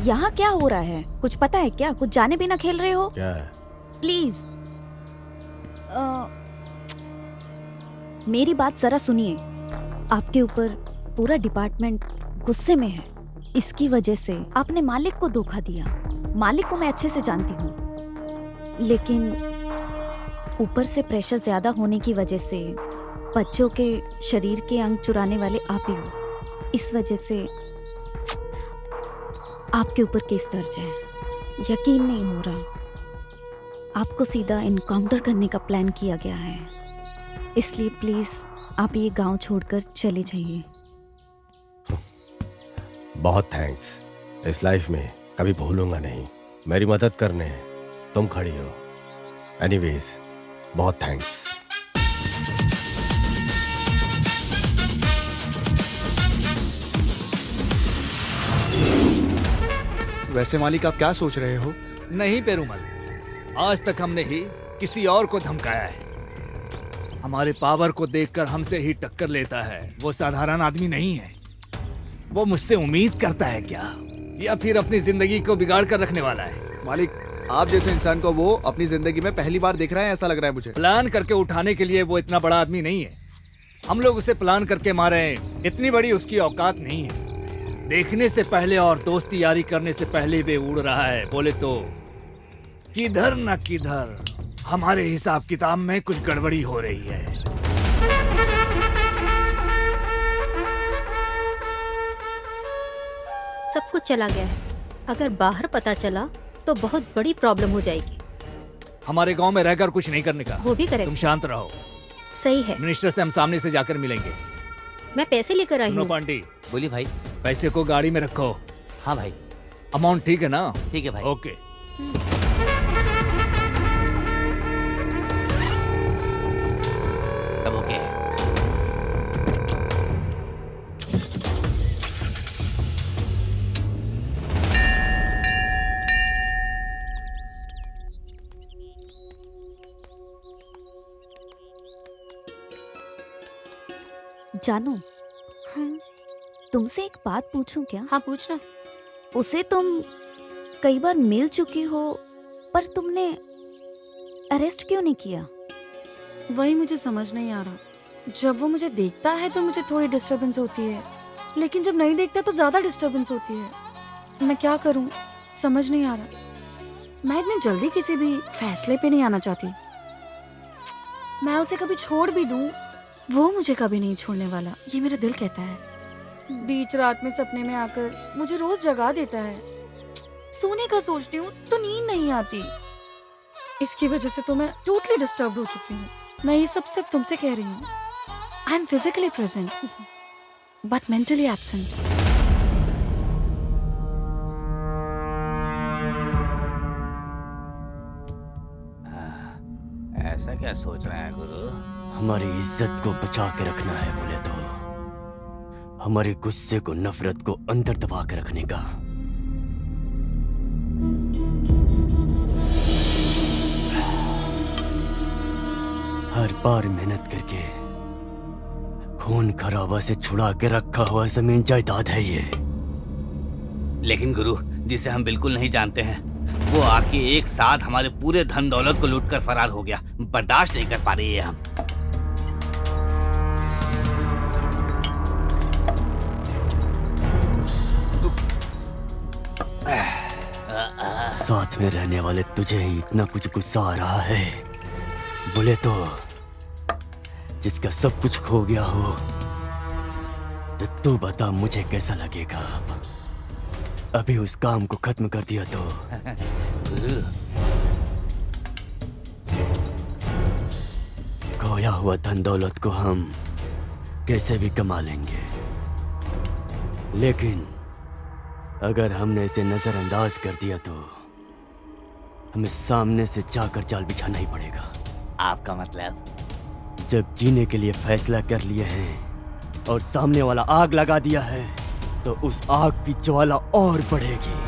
यहाँ क्या हो रहा है? कुछ पता है क्या? कुछ जाने बिना खेल रहे हो? क्या है? प्लीज मेरी बात जरा सुनिए। आपके ऊपर पूरा डिपार्टमेंट गुस्से में है। इसकी वजह से आपने मालिक को धोखा दिया। मालिक को मैं अच्छे से जानती हूँ, लेकिन ऊपर से प्रेशर ज्यादा होने की वजह से बच्चों के शरीर के अंग चुराने वाले आप ही हो। इस वजह से आपके ऊपर केस दर्ज है। यकीन नहीं हो रहा। आपको सीधा इनकाउंटर करने का प्लान किया गया है। इसलिए प्लीज आप ये गांव छोड़कर चले जाइए। बहुत थैंक्स। इस लाइफ में कभी भूलूंगा नहीं। मेरी मदद करने तुम खड़ी हो। एनीवेज, बहुत थैंक्स। वैसे मालिक आप क्या सोच रहे हो? नहीं पेरूमल, आज तक हमने ही किसी और को धमकाया है। हमारे पावर को देखकर हमसे ही टक्कर लेता है। वो साधारण आदमी नहीं है। वो मुझसे उम्मीद करता है क्या, या फिर अपनी जिंदगी को बिगाड़ कर रखने वाला है? मालिक, आप जैसे इंसान को वो अपनी जिंदगी में पहली बार देख रहा है, ऐसा लग रहा है मुझे। प्लान करके उठाने के लिए वो इतना बड़ा आदमी नहीं है। हम लोग उसे प्लान करके मारे, इतनी बड़ी उसकी औकात नहीं है। देखने से पहले और दोस्ती यारी करने से पहले भी उड़ रहा है। बोले तो किधर न किधर हमारे हिसाब किताब में कुछ गड़बड़ी हो रही है। सब कुछ चला गया है। अगर बाहर पता चला तो बहुत बड़ी प्रॉब्लम हो जाएगी। हमारे गांव में रहकर कुछ नहीं करने का। वो भी करेक्ट। तुम शांत रहो। सही है। मिनिस्टर से हम सामने से जाकर मिलेंगे। मैं पैसे लेकर आई सुनो हूँ। पांडी, बोलिए भाई। पैसे को गाड़ी में रखो। हाँ भाई। अमाउंट ठीक है ना? ठीक है भाई। ओके। सब ओके है। जानू, तुमसे एक बात पूछूं क्या? हाँ पूछना। उसे तुम कई बार मिल चुकी हो, पर तुमने अरेस्ट क्यों नहीं किया? वही मुझे समझ नहीं आ रहा। जब वो मुझे देखता है तो मुझे थोड़ी डिस्टरबेंस होती है, लेकिन जब नहीं देखता तो ज्यादा डिस्टरबेंस होती है। मैं क्या करूं, समझ नहीं आ रहा। मैं इतनी जल्दी किसी भी फैसले पे नहीं आना चाहती। मैं उसे कभी छोड़ भी दूं, वो मुझे कभी नहीं छोड़ने वाला, ये मेरा दिल कहता है। बीच रात में सपने में आकर मुझे रोज जगा देता है। सोने का सोचती हूँ तो नींद नहीं आती। इसकी वजह से तो मैं टोटली डिस्टर्ब हो चुकी हूँ। मैं ये सब सिर्फ तुमसे कह रही हूँ। I am physically present but mentally absent. ऐसा क्या सोच रहे हैं गुरु? हमारी इज्जत को बचा के रखना है बोले तो हमारे गुस्से को, नफरत को अंदर दबा के रखने का। हर बार मेहनत करके खून खराबा से छुड़ा के रखा हुआ जमीन जायदाद है ये। लेकिन गुरु, जिसे हम बिल्कुल नहीं जानते हैं, वो आके एक साथ हमारे पूरे धन दौलत को लूट कर फरार हो गया। बर्दाश्त नहीं कर पा रही है हम। साथ में रहने वाले तुझे ही इतना कुछ गुस्सा आ रहा है बोले तो जिसका सब कुछ खो गया हो, तो तू बता मुझे कैसा लगेगा। अभी उस काम को खत्म कर दिया तो गुरु, खोया हुआ धन दौलत को हम कैसे भी कमा लेंगे, लेकिन अगर हमने इसे नजरअंदाज कर दिया तो हमें सामने से जाकर जाल बिछाना ही पड़ेगा। आपका मतलब? जब जीने के लिए फैसला कर लिए हैं और सामने वाला आग लगा दिया है, तो उस आग की ज्वाला और बढ़ेगी।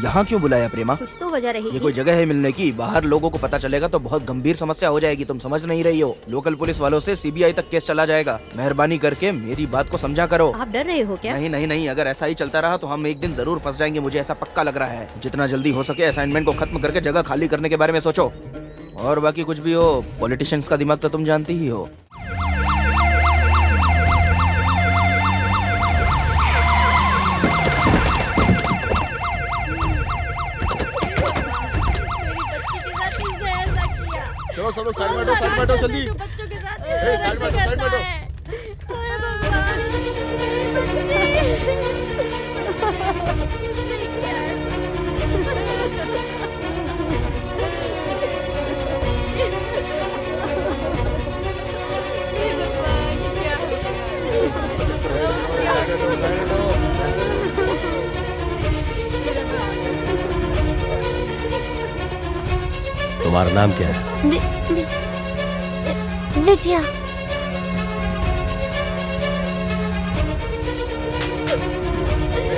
यहाँ क्यों बुलाया प्रेमा? कुछ तो वजह ये रहेगी। कोई जगह है मिलने की? बाहर लोगों को पता चलेगा तो बहुत गंभीर समस्या हो जाएगी, तुम समझ नहीं रही हो। लोकल पुलिस वालों से सीबीआई तक केस चला जाएगा। मेहरबानी करके मेरी बात को समझा करो। आप डर रहे हो क्या? नहीं नहीं नहीं, अगर ऐसा ही चलता रहा तो हम एक दिन जरूर फंस जाएंगे, मुझे ऐसा पक्का लग रहा है। जितना जल्दी हो सके असाइनमेंट को खत्म करके जगह खाली करने के बारे में सोचो। और बाकी कुछ भी हो, पॉलिटिशियंस का दिमाग तो तुम जानती ही हो। चलो सब लोग साइड में हटो जल्दी। साइड में हटो। तुम्हारा नाम क्या है? विद्या।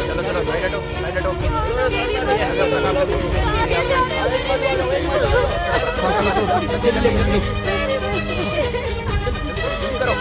चलो चलो साइड हटो, साइड हटो। जल्दी जल्दी करो।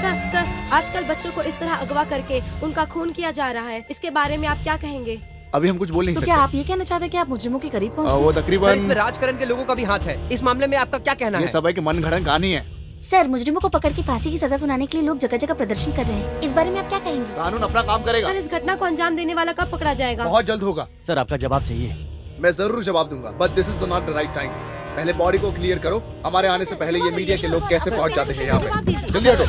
सर आजकल बच्चों को इस तरह अगवा करके उनका खून किया जा रहा है, इसके बारे में आप क्या कहेंगे? अभी हम कुछ बोल नहीं तो सकते। क्या आप ये कहना चाहते हैं कि आप मुजरिमों के करीब पहुंच वो गए? तकरीबन इसमें राजकरण के लोगों का भी हाथ है। इस मामले में आपका क्या कहना ये है? सब है कि मनगढ़ंत कहानी है। सर, मुजरिमों को पकड़ के फांसी की सजा सुनाने के लिए लोग जगह जगह प्रदर्शन कर रहे हैं, इस बारे में आप क्या कहेंगे? कानून अपना काम करेगा। सर इस घटना को अंजाम देने वाला कब पकड़ा जाएगा? बहुत जल्द होगा। सर आपका जवाब चाहिए? मैं जरूर जवाब दूंगा, but this is not the right time. पहले बॉडी को क्लियर करो। हमारे आने से पहले ये मीडिया के लोग कैसे पहुंच जाते हैं यहाँ पे? जल्दी हटो।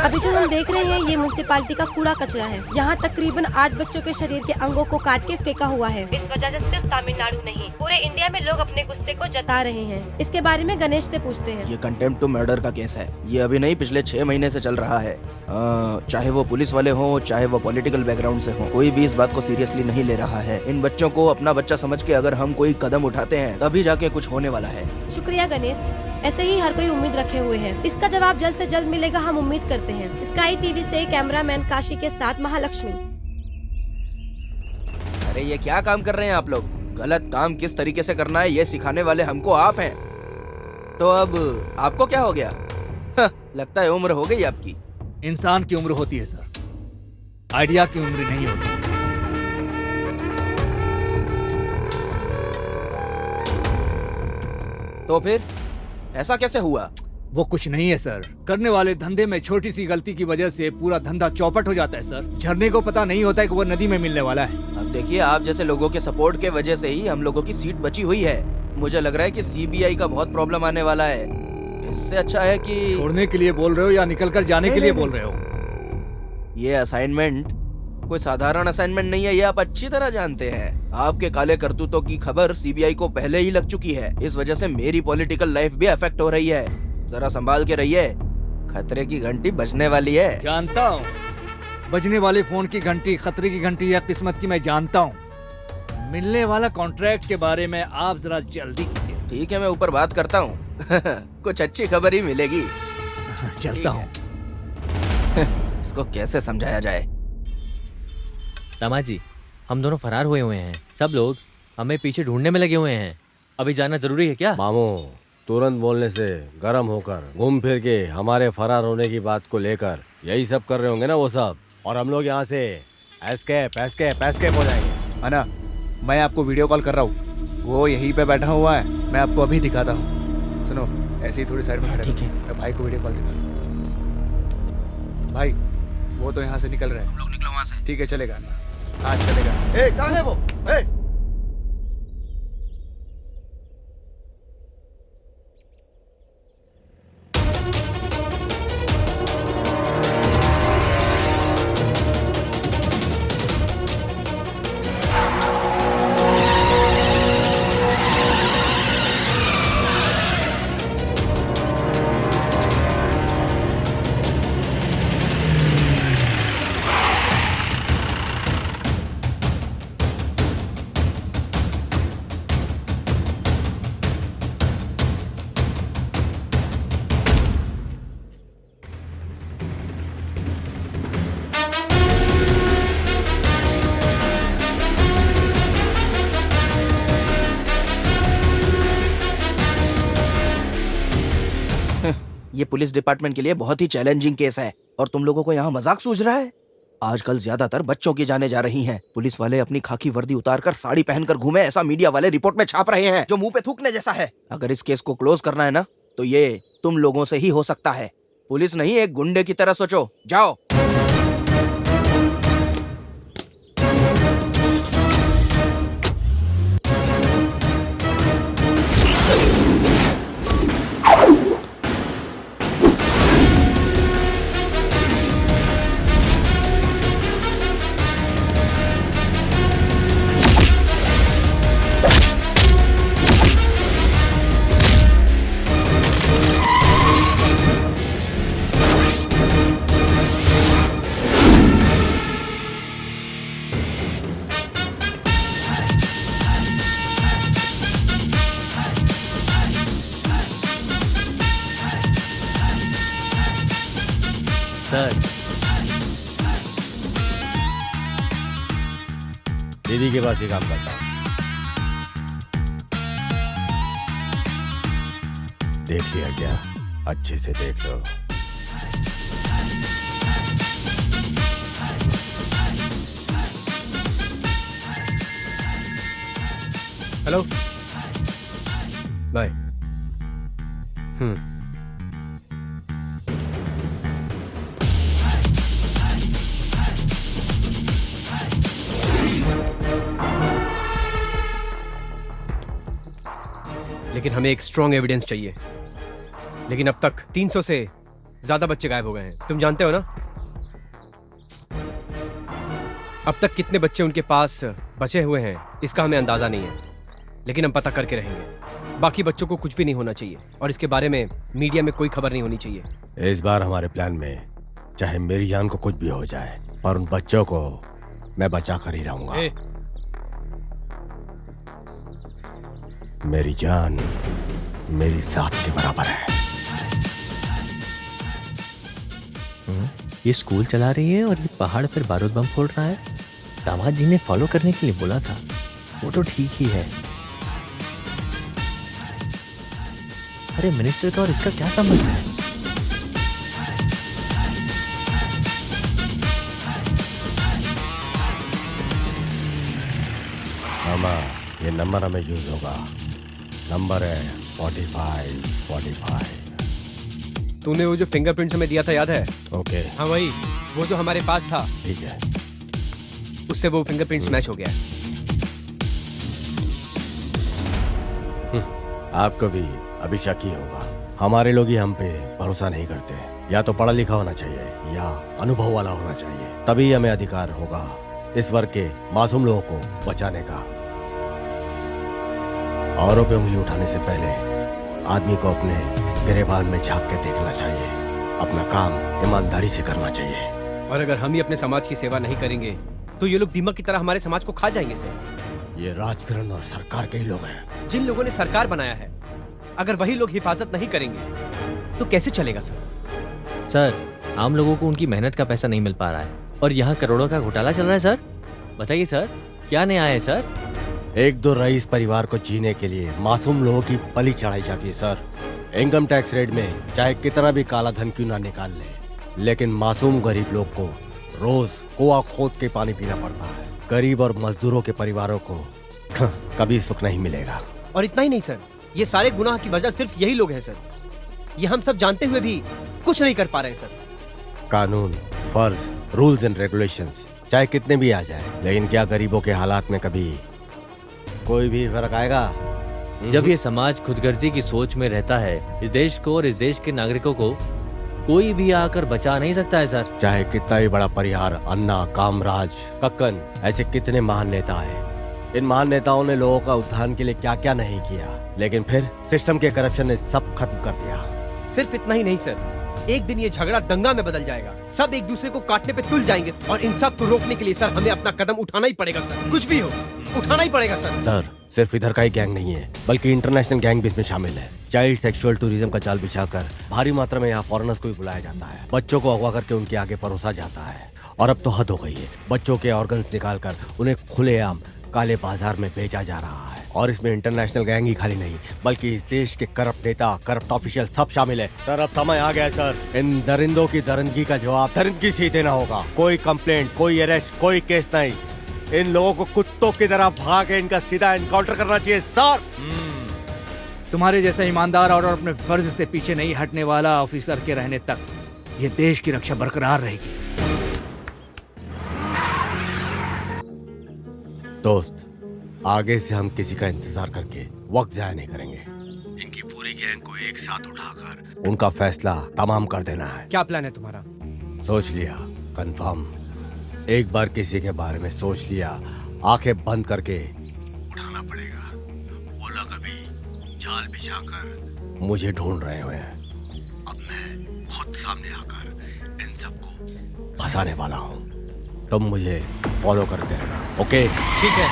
अभी जो हम देख रहे हैं ये म्युनिसिपालिटी का कूड़ा कचरा है। यहाँ तकरीबन 8 बच्चों के शरीर के अंगों को काट के फेंका हुआ है। इस वजह से सिर्फ तमिलनाडु नहीं, पूरे इंडिया में लोग अपने गुस्से को जता रहे हैं। इसके बारे में गणेश से पूछते हैं। ये कंटेम्प्ट टू मर्डर का केस है। ये अभी नहीं, पिछले 6 महीने से चल रहा है। चाहे वो पुलिस वाले हों, चाहे वो पॉलिटिकल बैकग्राउंड से हों, कोई भी इस बात को सीरियसली नहीं ले रहा है। इन बच्चों को अपना बच्चा समझ के अगर हम कोई कदम उठाते हैं तभी जाके कुछ होने वाला है। शुक्रिया गणेश, ऐसे ही हर कोई उम्मीद रखे हुए है। इसका जवाब जल्द से जल्द मिलेगा, हम उम्मीद करते हैं। स्काई टीवी से कैमरामैन काशी के साथ महालक्ष्मी। अरे ये क्या काम कर रहे हैं आप लोग? गलत काम किस तरीके से करना है ये सिखाने वाले हमको आप हैं। तो अब आपको क्या हो गया? लगता है उम्र हो गई आपकी। इंसान की उम्र होती है सर, आइडिया की उम्र नहीं होती। तो फिर ऐसा कैसे हुआ? वो कुछ नहीं है सर, करने वाले धंधे में छोटी सी गलती की वजह से पूरा धंधा चौपट हो जाता है सर। झरने को पता नहीं होता है कि वो नदी में मिलने वाला है। अब देखिए, आप जैसे लोगों के सपोर्ट के वजह से ही हम लोगों की सीट बची हुई है। मुझे लग रहा है कि सीबीआई का बहुत प्रॉब्लम आने वाला है। इससे अच्छा है कि छोड़ने के लिए बोल रहे हो या निकल कर जाने के लिए बोल रहे हो? ये असाइनमेंट कोई साधारण असाइनमेंट नहीं है, ये आप अच्छी तरह जानते हैं। आपके काले करतूतों की खबर सीबीआई को पहले ही लग चुकी है। इस वजह से मेरी पॉलिटिकल लाइफ भी अफेक्ट हो रही है। जरा संभाल के रहिए, खतरे की घंटी बजने वाली है। जानता हूँ, बजने वाले फोन की घंटी खतरे की घंटी या किस्मत की मैं जानता हूँ। मिलने वाला कॉन्ट्रैक्ट के बारे में आप जरा जल्दी कीजिए। ठीक है, मैं ऊपर बात करता हूँ। कुछ अच्छी खबर ही मिलेगी। चलता हूँ। इसको कैसे समझाया जाए? दामाजी, हम दोनों फरार हुए हैं। सब लोग हमें पीछे ढूंढने में लगे हुए हैं। अभी जाना जरूरी है क्या? मामू, तुरंत बोलने से गर्म होकर घूम फिर के हमारे फरार होने की बात को लेकर यही सब कर रहे होंगे ना वो सब, और हम लोग यहाँ से एस्केप हो जाएंगे। अना, मैं आपको वीडियो कॉल कर रहा हूँ, वो यहीं पे बैठा हुआ है। मैं आपको अभी दिखाता हूँ। सुनो, ऐसे ही थोड़ी साइड में खड़े। ठीक है। मैं भाई को वीडियो कॉल दिखा रहा हूँ। भाई, वो तो यहाँ से निकल रहे हैं। हम लोग निकलो वहाँ से। ठीक है, चलेगा। आज चलेगा। कहाँ है वो? ये पुलिस डिपार्टमेंट के लिए बहुत ही चैलेंजिंग केस है और तुम लोगों को यहाँ मजाक सूझ रहा है। आजकल ज्यादातर बच्चों की जाने जा रही हैं। पुलिस वाले अपनी खाकी वर्दी उतारकर साड़ी पहनकर घूमे, ऐसा मीडिया वाले रिपोर्ट में छाप रहे हैं, जो मुंह पे थूकने जैसा है। अगर इस केस को क्लोज करना है ना, तो ये तुम लोगों से ही हो सकता है। पुलिस नहीं, एक गुंडे की तरह सोचो। जाओ। सर, दीदी के पास ही काम करता हूँ। देख लिया क्या? अच्छे से देख लो। Hello, bye. लेकिन हमें एक स्ट्रॉन्ग एविडेंस चाहिए। लेकिन अब तक 300 से ज्यादा बच्चे गायब हो गए हैं, तुम जानते हो ना? अब तक कितने बच्चे उनके पास बचे हुए हैं इसका हमें अंदाजा नहीं है, लेकिन हम पता करके रहेंगे। बाकी बच्चों को कुछ भी नहीं होना चाहिए और इसके बारे में मीडिया में कोई खबर नहीं होनी चाहिए। इस बार हमारे प्लान में चाहे मेरी जान को कुछ भी हो जाए, पर उन बच्चों को मैं बचा कर ही रहूंगा। मेरी जान मेरी जात के बराबर है। ये स्कूल चला रही है और ये पहाड़ पर बारूद बम फोड़ रहा है। दामाद जी ने फॉलो करने के लिए बोला था, वो तो ठीक ही है। अरे मिनिस्टर का और इसका क्या संबंध है? मामा, ये नंबर हमें यूज होगा। नंबर है 4545। तूने वो जो फिंगरप्रिंट्स हमें दिया था याद है? ओके। हाँ वही, वो जो हमारे पास था। ठीक है। उससे वो फिंगरप्रिंट्स मैच हो गया। आपको भी अभी शक ही होगा। हमारे लोग ही हम पे भरोसा नहीं करते। या तो पढ़ा लिखा होना चाहिए या अनुभव वाला होना चाहिए, तभी हमें अधिकार होगा इस वर्ग के मासूम लोगों को बचाने का। औरों पे उंगली उठाने से पहले आदमी को अपने गिरेबान में झांक के देखना चाहिए। अपना काम ईमानदारी से करना चाहिए। और अगर हम ही अपने समाज की सेवा नहीं करेंगे तो ये लोग दीमक की तरह हमारे समाज को खा जाएंगे सर। ये राजकरण और सरकार के ही लोग हैं। जिन लोगों ने सरकार बनाया है, अगर वही लोग हिफाजत नहीं करेंगे तो कैसे चलेगा सर? सर, आम लोगों को उनकी मेहनत का पैसा नहीं मिल पा रहा है और यहाँ करोड़ों का घोटाला चल रहा है सर। बताइए सर, क्या नया है सर? एक दो रईस परिवार को जीने के लिए मासूम लोगों की बलि चढ़ाई जाती है सर। इनकम टैक्स रेट में चाहे कितना भी काला धन क्यों ना निकाल ले, लेकिन मासूम गरीब लोग को रोज कुआं खोद के पानी पीना पड़ता है। गरीब और मजदूरों के परिवारों को कभी सुख नहीं मिलेगा। और इतना ही नहीं सर, ये सारे गुनाह की वजह सिर्फ यही लोग हैं सर। ये हम सब जानते हुए भी कुछ नहीं कर पा रहे हैं सर। कानून, फर्ज, रूल्स एंड रेगुलेशंस चाहे कितने भी आ जाए, लेकिन क्या गरीबों के हालात में कभी कोई भी फर्क आएगा? जब ये समाज खुदगर्जी की सोच में रहता है, इस देश को और इस देश के नागरिकों को कोई भी आकर बचा नहीं सकता है सर। चाहे कितना भी बड़ा परिहार, अन्ना, कामराज, कक्कन, ऐसे कितने महान नेता हैं। इन महान नेताओं ने लोगों का उत्थान के लिए क्या क्या नहीं किया, लेकिन फिर सिस्टम के करप्शन ने सब खत्म कर दिया। सिर्फ इतना ही नहीं सर, एक दिन ये झगड़ा दंगा में बदल जाएगा। सब एक दूसरे को काटने पे तुल जाएंगे और इन सब को रोकने के लिए सर हमें अपना कदम उठाना ही पड़ेगा सर। कुछ भी हो, उठाना ही पड़ेगा सर। सर, सिर्फ इधर का ही गैंग नहीं है, बल्कि इंटरनेशनल गैंग भी इसमें शामिल है। चाइल्ड सेक्सुअल टूरिज्म का जाल बिछाकर भारी मात्रा में यहाँ फॉरेनर्स को भी बुलाया जाता है। बच्चों को अगवा करके उनके आगे परोसा जाता है। और अब तो हद हो गई है, बच्चों के ऑर्गन्स निकालकर उन्हें खुलेआम काले बाजार में बेचा जा रहा है और इसमें इंटरनेशनल गैंग ही खाली नहीं बल्कि इस देश के करप्ट नेता, करप्ट ऑफिशियल सब शामिल है। सर अब समय आ गया है सर, इन दरिंदों की दरिंदगी का जवाब दरिंदगी से ही देना होगा। कोई कंप्लेंट, कोई अरेस्ट, कोई केस नहीं। इन लोगों को कुत्तों की तरह भाग के इनका सीधा एनकाउंटर करना चाहिए सर। तुम्हारे जैसा ईमानदार और अपने फर्ज से पीछे नहीं हटने वाला ऑफिसर के रहने तक ये देश की रक्षा बरकरार रहेगी। दोस्त, आगे से हम किसी का इंतजार करके वक्त जाया नहीं करेंगे। इनकी पूरी गैंग को एक साथ उठाकर उनका फैसला तमाम कर देना है। क्या प्लान है तुम्हारा? सोच लिया, कंफर्म। एक बार किसी के बारे में सोच लिया, आंखें बंद करके उठाना पड़ेगा। वो लोग अभी जाल बिछाकर मुझे ढूंढ रहे हुए हैं। अब मैं खुद सामने आकर इन सबको फंसाने वाला हूँ। तुम मुझे फॉलो करते रहना, ओके? ठीक है।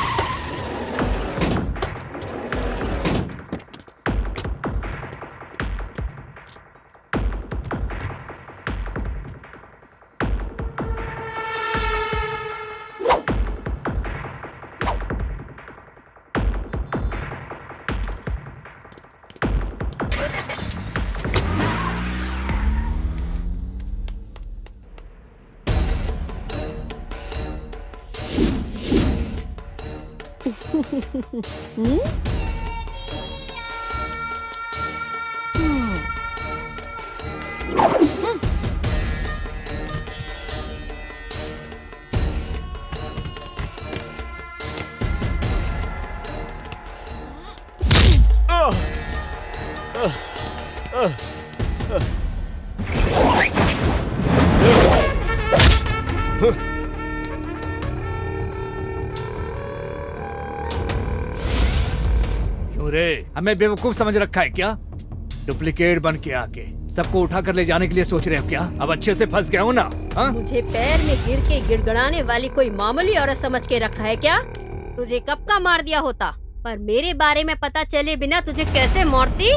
क्यों रे, हमें बेवकूफ समझ रखा है क्या? डुप्लीकेट बन के आके सबको उठा कर ले जाने के लिए सोच रहे हो क्या? अब अच्छे से फंस गए हो ना? हा? मुझे पैर में गिर के गिड़गड़ाने वाली कोई मामूली औरत समझ के रखा है क्या? तुझे कब का मार दिया होता, पर मेरे बारे में पता चले बिना तुझे कैसे मारती?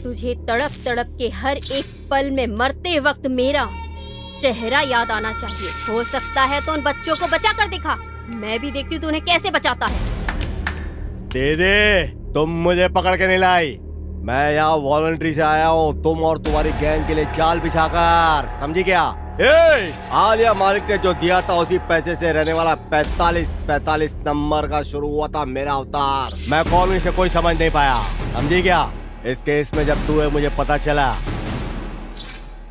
तुझे तड़प तड़प के हर एक पल में मरते वक्त मेरा चेहरा याद आना चाहिए। हो सकता है तो उन बच्चों को बचा कर दिखा, मैं भी देखती हूँ तू उन्हें कैसे बचाता है। दे, तुम मुझे पकड़ के नहीं लाई। मैं यहाँ वॉलंटरी से आया हूँ, तुम और तुम्हारी गैंग के लिए जाल बिछाकर, समझी क्या? आलिया मालिक ने जो दिया था उसी पैसे से रहने वाला 45 नंबर का शुरू हुआ था मेरा अवतार। मैं कौन हूँ इसे कोई समझ नहीं पाया, समझी क्या? इस केस में जब तू है मुझे पता चला,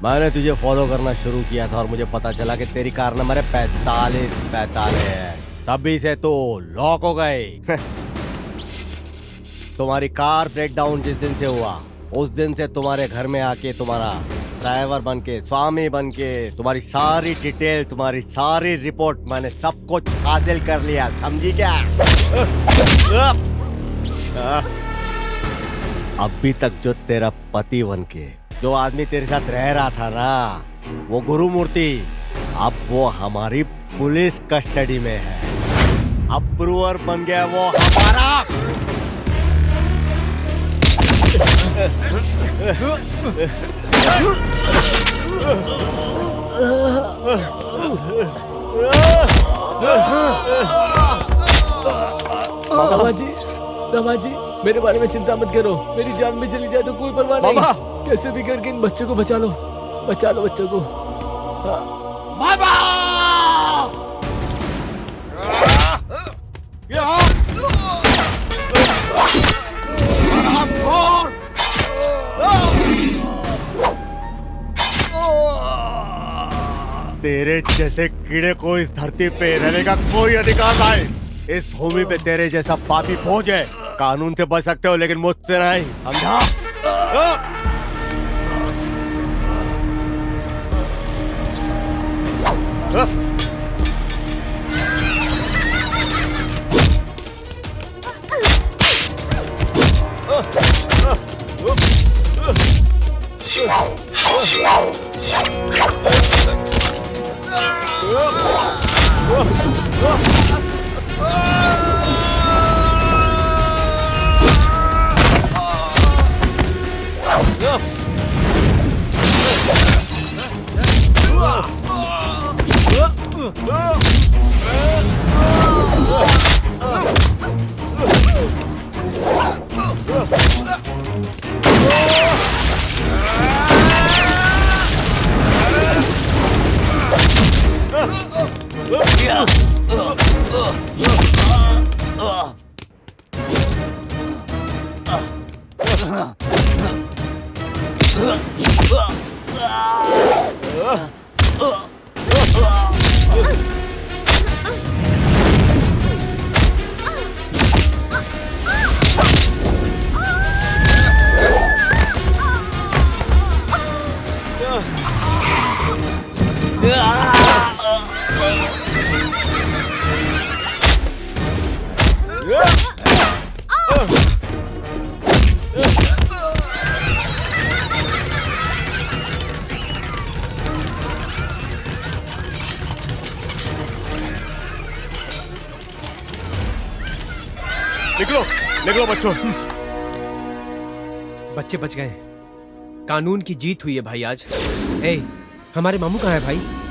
मैंने तुझे फॉलो करना शुरू किया था और मुझे पता चला कि तेरी कार नंबर है 45। तभी से तो लॉक हो गई। तुम्हारी कार ब्रेकडाउन जिस दिन से हुआ उस दिन से तुम्हारे घर में आके तुम्हारा ड्राइवर बन के, स्वामी बन के, तुम्हारी सारी डिटेल, तुम्हारी सारी रिपोर्ट मैंने सब कुछ हासिल कर लिया, समझी क्या? अभी तक जो तेरा पति बन के जो आदमी तेरे साथ रह रहा था ना, वो गुरुमूर्ति, अब वो हमारी पुलिस कस्टडी में है। अप्रूवर बन गया वो हमारा। दामाजी मेरे बारे में चिंता मत करो, मेरी जान भी चली जाए तो कोई परवाह नहीं। कैसे भी करके इन बच्चों को बचा लो बच्चों को। बाबा! तेरे जैसे कीड़े को इस धरती पे रहने का कोई अधिकार नहीं। इस भूमि पे तेरे जैसा पापी फौज है। कानून से बच सकते हो लेकिन मुझसे नहीं, समझा? निकलो बच्चों। बच्चे बच गए। कानून की जीत हुई है भाई आज। ए, हमारे मामू कहाँ है भाई?